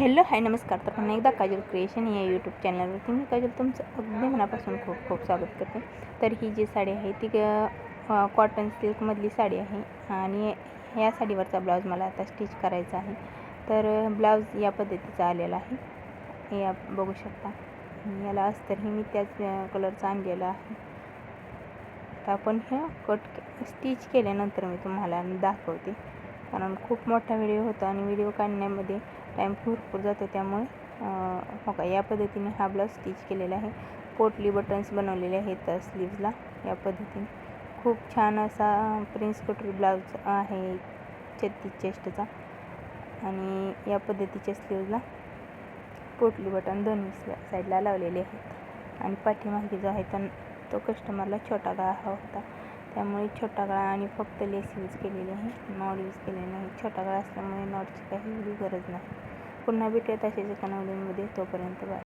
Hello hi नमस्कार. तर पुन्हा एकदा काजल क्रिएशन या यूट्यूब चॅनलवरती मी काजल तुमचं अगदी मनापासून खूप खूप स्वागत करते. तर ही जी साडी आहे ती कॉटन सिल्कमधली साडी आहे आणि या साडीवरचा ब्लाऊज मला आता स्टिच करायचा आहे. तर ब्लाऊज या पद्धतीचा आलेला आहे, हे बघू शकता. याला अस्तरही मी त्याच कलरचा आणलेला आहे. तर आपण हे स्टिच केल्यानंतर मी तुम्हाला दाखवते, कारण खूप मोठा व्हिडिओ होता आणि व्हिडिओ काढण्यामध्ये टाईम भरपूर जातो. त्यामुळे हो का या पद्धतीने हा ब्लाऊज स्टिच केलेला आहे. पोटली बटन्स बनवलेले आहेत स्लीव्जला. या पद्धतीने खूप छान असा प्रिन्स कटोरी ब्लाऊज आहे 36 चेस्टचा आणि या पद्धतीच्या स्लीव्जला पोटली बटन दोन्ही साईडला लावलेले आहेत. आणि पाठीमागे जो आहे तो कस्टमरला छोटा गळा हवा होता, त्यामुळे छोटा गळा आणि फक्त लेस यूज केलेली आहे, नॉट यूज केलेली नाही. छोटा गळा असल्यामुळे नॉटची काही गरज नाही. पुन्हा भेटूयात अशाच एका नवीन व्हिडिओमध्ये. तोपर्यंत बाय.